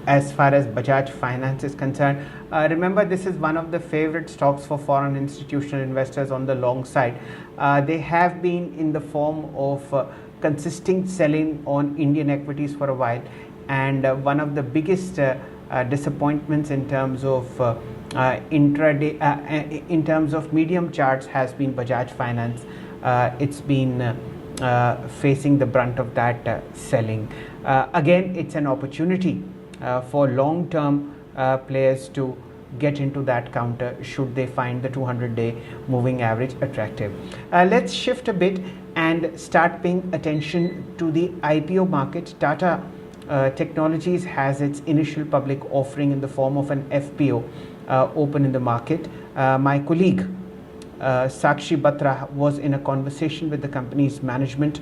as far as Bajaj Finance is concerned. Remember, this is one of the favorite stocks for foreign institutional investors on the long side. They have been in the form of consistent selling on Indian equities for a while, and one of the biggest disappointments in terms of intraday, in terms of medium charts, has been Bajaj Finance. It's been facing the brunt of that selling. Again, it's an opportunity for long-term players to get into that counter should they find the 200-day moving average attractive. Let's shift a bit and start paying attention to the IPO market. Tata Technologies has its initial public offering in the form of an FPO open in the market. My colleague Sakshi Batra was in a conversation with the company's management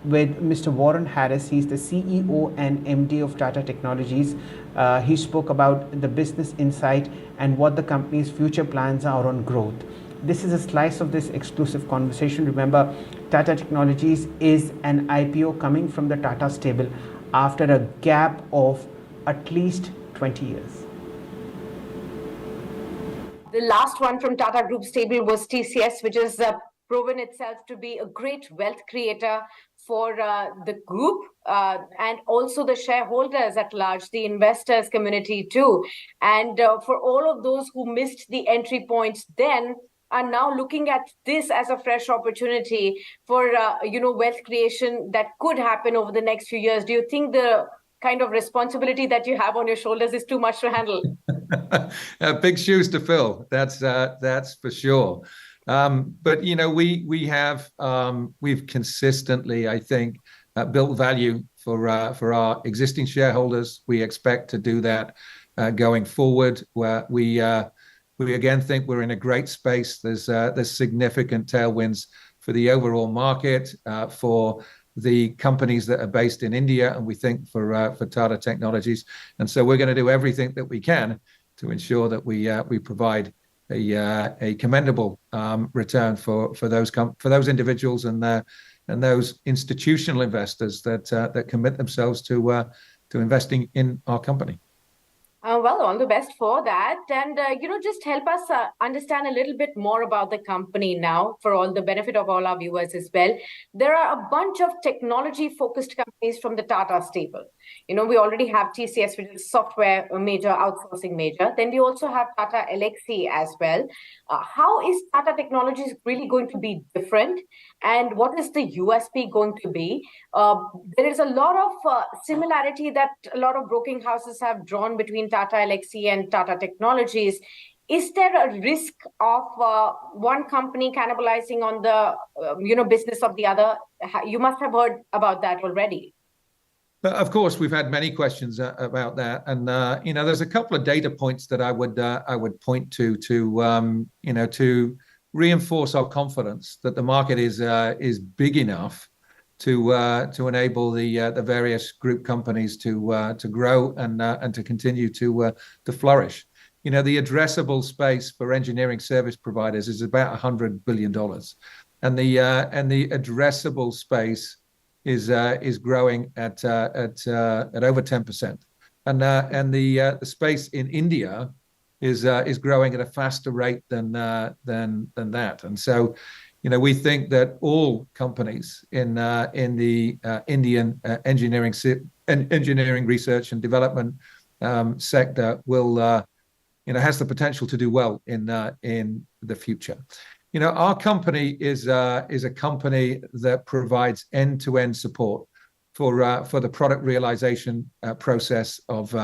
with Mr. Warren Harris. He's the CEO and MD of Tata Technologies. He spoke about the business insight and what the company's future plans are on growth. This is a slice of this exclusive conversation. Remember, Tata Technologies is an IPO coming from the Tata stable. after a gap of at least 20 years? The last one from Tata Group's table was TCS, which has proven itself to be a great wealth creator for the group and also the shareholders at large, the investors community too. And for all of those who missed the entry points then, are now looking at this as a fresh opportunity for wealth creation that could happen over the next few years. Do you think the kind of responsibility that you have on your shoulders is too much to handle? Big shoes to fill. That's for sure. But we've consistently, I think, built value for our existing shareholders. We expect to do that going forward. Where we again think we're in a great space. There's significant tailwinds for the overall market, for the companies that are based in India, and we think for Tata Technologies. And so we're going to do everything that we can to ensure that we provide a commendable return for those individuals and those institutional investors that commit themselves to investing in our company. Well, all the best for that. And, just help us understand a little bit more about the company now for all the benefit of all our viewers as well. There are a bunch of technology-focused companies from the Tata stable. We already have TCS, which is software major, outsourcing major. Then we also have Tata Elxsi as well. How is Tata Technologies really going to be different? And what is the USP going to be? There is a lot of similarity that a lot of broking houses have drawn between Tata Elxsi and Tata Technologies. Is there a risk of one company cannibalizing on the business of the other? You must have heard about that already. Of course, we've had many questions about that, and there's a couple of data points that I would point to reinforce our confidence that the market is big enough to enable the various group companies to grow and to continue to flourish. The addressable space for engineering service providers is about $100 billion, and the addressable space is growing at over 10%, and the space in India is growing at a faster rate than that. And so, we think that all companies in the Indian engineering research and development sector will has the potential to do well in the future. Our company is a company that provides end-to-end support for the product realization process of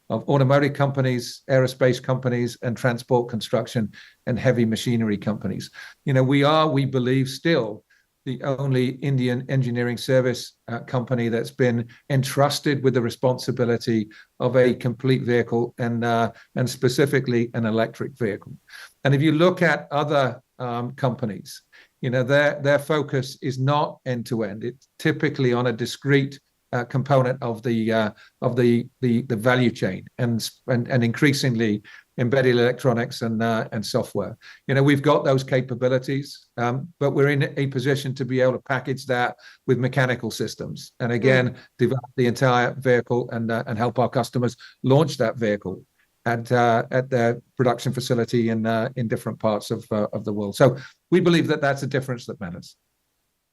automotive companies, aerospace companies, and transport, construction, and heavy machinery companies. We believe, still the only Indian engineering service company that's been entrusted with the responsibility of a complete vehicle and specifically an electric vehicle. And if you look at other companies, their focus is not end to end. It's typically on a discrete component of the value chain, and increasingly embedded electronics and software. We've got those capabilities, but we're in a position to be able to package that with mechanical systems, and again develop the entire vehicle and help our customers launch that vehicle at their production facility in different parts of the world. So we believe that that's a difference that matters.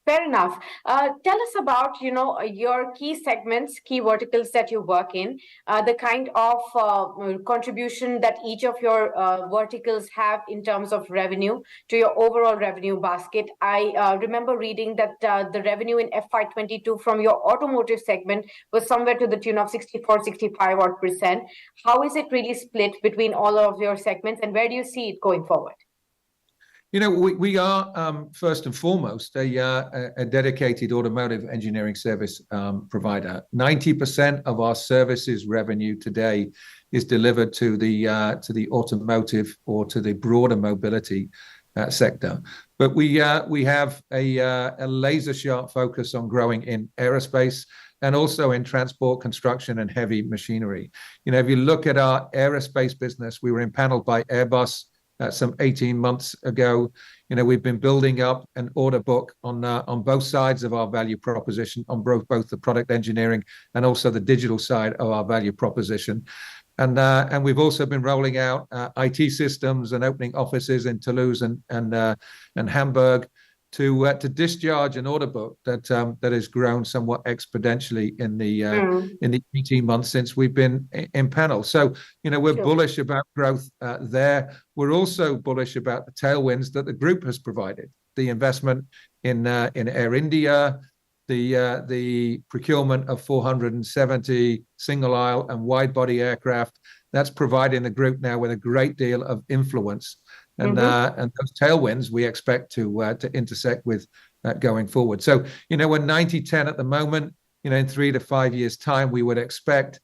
Fair enough. Tell us about, your key segments, key verticals that you work in, the kind of contribution that each of your verticals have in terms of revenue to your overall revenue basket. I remember reading that the revenue in FY22 from your automotive segment was somewhere to the tune of 64-65% odd. How is it really split between all of your segments, and where do you see it going forward? We are first and foremost a dedicated automotive engineering service provider. 90% of our services revenue today is delivered to the automotive or to the broader mobility sector. But we have a laser sharp focus on growing in aerospace and also in transport, construction, and heavy machinery. If you look at our aerospace business, we were impaneled by Airbus some 18 months ago. We've been building up an order book on both sides of our value proposition, on both the product engineering and also the digital side of our value proposition. And we've also been rolling out IT systems and opening offices in Toulouse and Hamburg to discharge an order book that has grown somewhat exponentially in the 18 months since we've been in panel. So we're bullish about growth there. We're also bullish about the tailwinds that the group has provided. The investment in Air India, the procurement of 470 single aisle and wide body aircraft, that's providing the group now with a great deal of influence. And those tailwinds we expect to intersect with going forward. So we're 90-10 at the moment. In 3 to 5 years' time, we would expect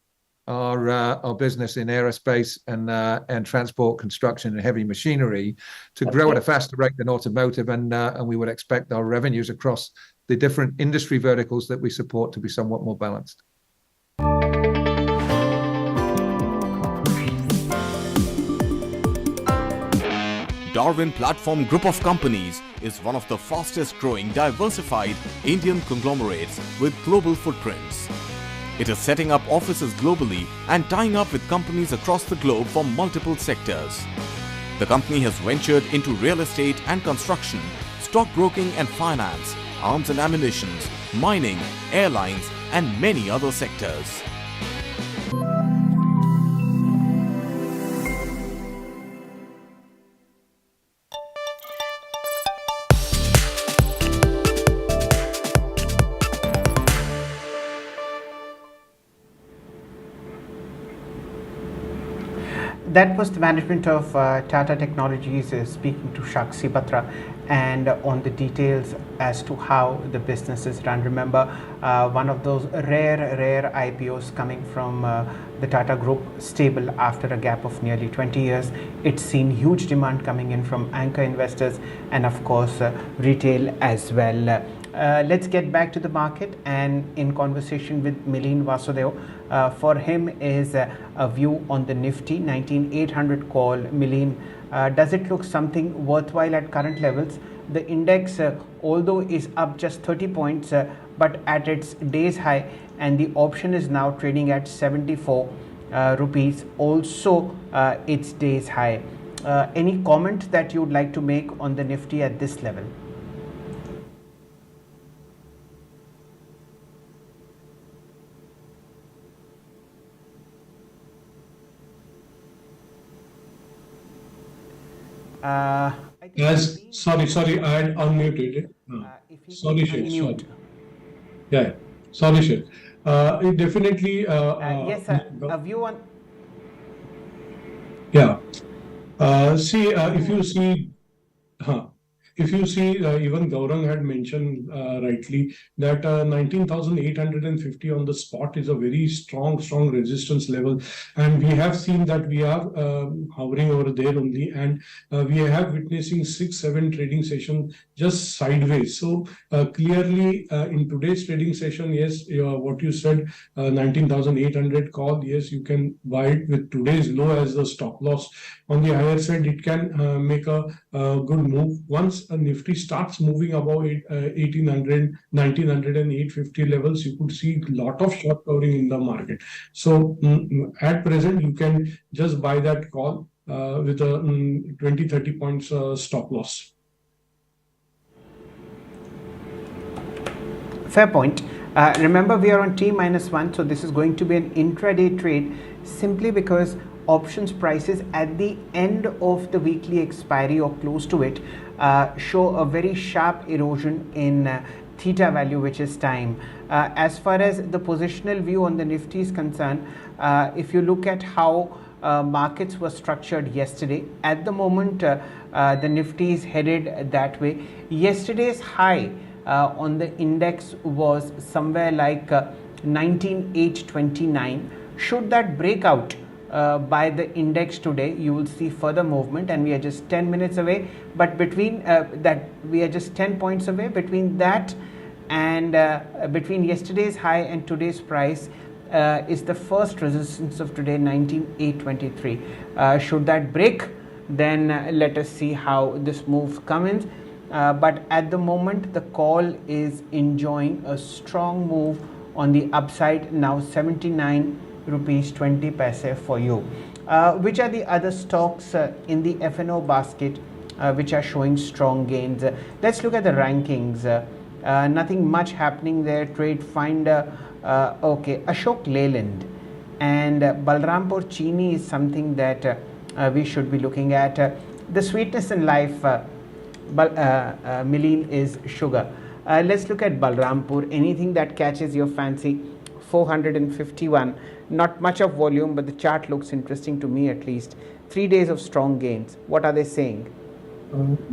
our business in aerospace and transport, construction, and heavy machinery to grow at a faster rate than automotive, and we would expect our revenues across the different industry verticals that we support to be somewhat more balanced. Darwin Platform Group of Companies is one of the fastest growing diversified Indian conglomerates with global footprints. It is setting up offices globally and tying up with companies across the globe for multiple sectors. The company has ventured into real estate and construction, stockbroking and finance, arms and ammunition, mining, airlines, and many other sectors. That was the management of Tata Technologies speaking to Shakshi Batra, and on the details as to how the business is run. Remember, one of those rare IPOs coming from the Tata Group, stable after a gap of nearly 20 years. It's seen huge demand coming in from anchor investors and of course retail as well. Let's get back to the market and in conversation with Milind Vasudev. For him is a view on the Nifty 19800 call. Milind, does it look something worthwhile at current levels? The index, although is up just 30 points, but at its day's high, and the option is now trading at 74 rupees, also its day's high. Any comment that you would like to make on the Nifty at this level? Sorry, I had unmuted it. Sorry, Shail. Yeah, sorry, Shail. It definitely. Yes, sir. A view on. Yeah. See, if you see. Even Gaurang had mentioned rightly that 19,850 on the spot is a very strong resistance level, and we have seen that we are hovering over there only, and we have witnessing 6-7 trading session just sideways. So clearly in today's trading session, yes, what you said, 19,800 call, yes, you can buy it with today's low as the stop loss. On the higher side, it can make a good move. Once a Nifty starts moving above 1800, 1900 and 850 levels, you could see a lot of short covering in the market. So at present, you can just buy that call with a 20-30 points stop loss. Fair point. Remember, we are on T-1, so this is going to be an intraday trade simply because options prices at the end of the weekly expiry or close to it show a very sharp erosion in theta value, which is time. As far as the positional view on the Nifty is concerned, if you look at how markets were structured yesterday, at the moment the Nifty is headed that way. Yesterday's high on the index was somewhere like 19,829. Should that break out by the index today, you will see further movement, and we are just 10 minutes away, but between that we are just 10 points away. Between that and between yesterday's high and today's price is the first resistance of today, 19,823. Should that break, then let us see how this move comes. But at the moment, the call is enjoying a strong move on the upside, now 79 rupees 20 paise for you. Which are the other stocks in the FNO basket which are showing strong gains? Let's look at the rankings. Nothing much happening there. Trade Finder, okay, Ashok Leyland and Balrampur Chini is something that we should be looking at. The sweetness in life, Milleen is sugar. Let's look at Balrampur. Anything that catches your fancy? 451. Not much of volume, but the chart looks interesting to me at least. 3 days of strong gains. What are they saying?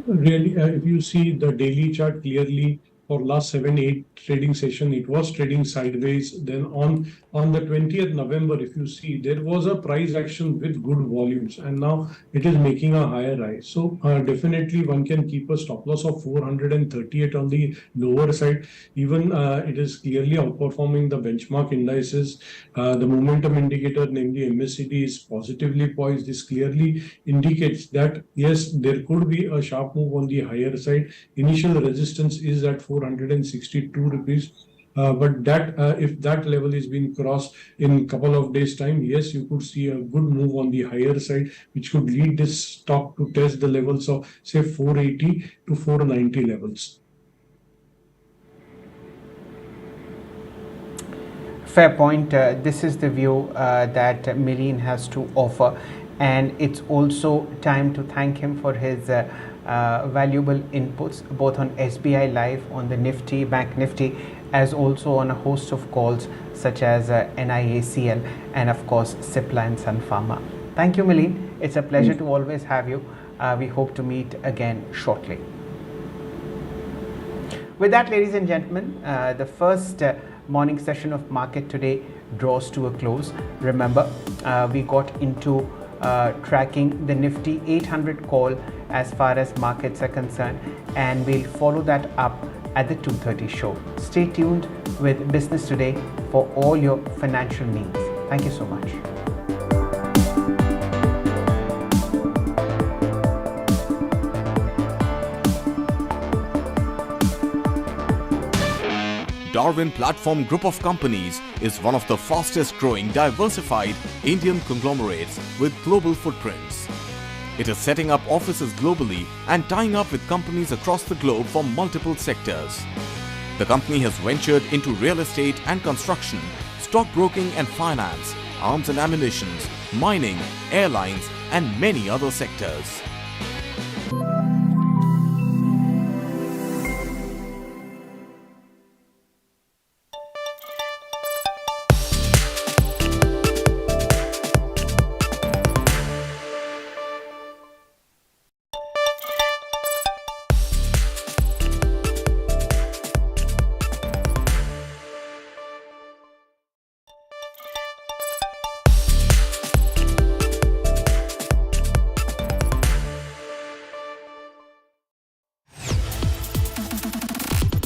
Really, if you see the daily chart clearly for last 7-8 trading session, it was trading sideways. Then on the 20th November, if you see, there was a price action with good volumes, and now it is making a higher rise. So definitely one can keep a stop loss of 438 on the lower side. Even it is clearly outperforming the benchmark indices. The momentum indicator, namely MACD, is positively poised. This clearly indicates that yes, there could be a sharp move on the higher side. Initial resistance is at 462 rupees. But that if that level is being crossed in a couple of days' time, yes, you could see a good move on the higher side, which could lead this stock to test the levels of say 480 to 490 levels. Fair point. This is the view that Milleen has to offer, and it's also time to thank him for his valuable inputs both on SBI Live, on the Nifty, Bank Nifty, as also on a host of calls such as NIACL and of course Cipla and Sun Pharma. Thank you, Milleen. It's a pleasure to always have you. We hope to meet again shortly. With that, ladies and gentlemen, the first morning session of market today draws to a close. Remember, we got into tracking the Nifty 800 call as far as markets are concerned, and we'll follow that up at the 2:30 show. Stay tuned with Business Today for all your financial needs. Thank you so much. Darwin Platform Group of Companies is one of the fastest growing diversified Indian conglomerates with global footprints. It is setting up offices globally and tying up with companies across the globe for multiple sectors. The company has ventured into real estate and construction, stockbroking and finance, arms and ammunition, mining, airlines and many other sectors.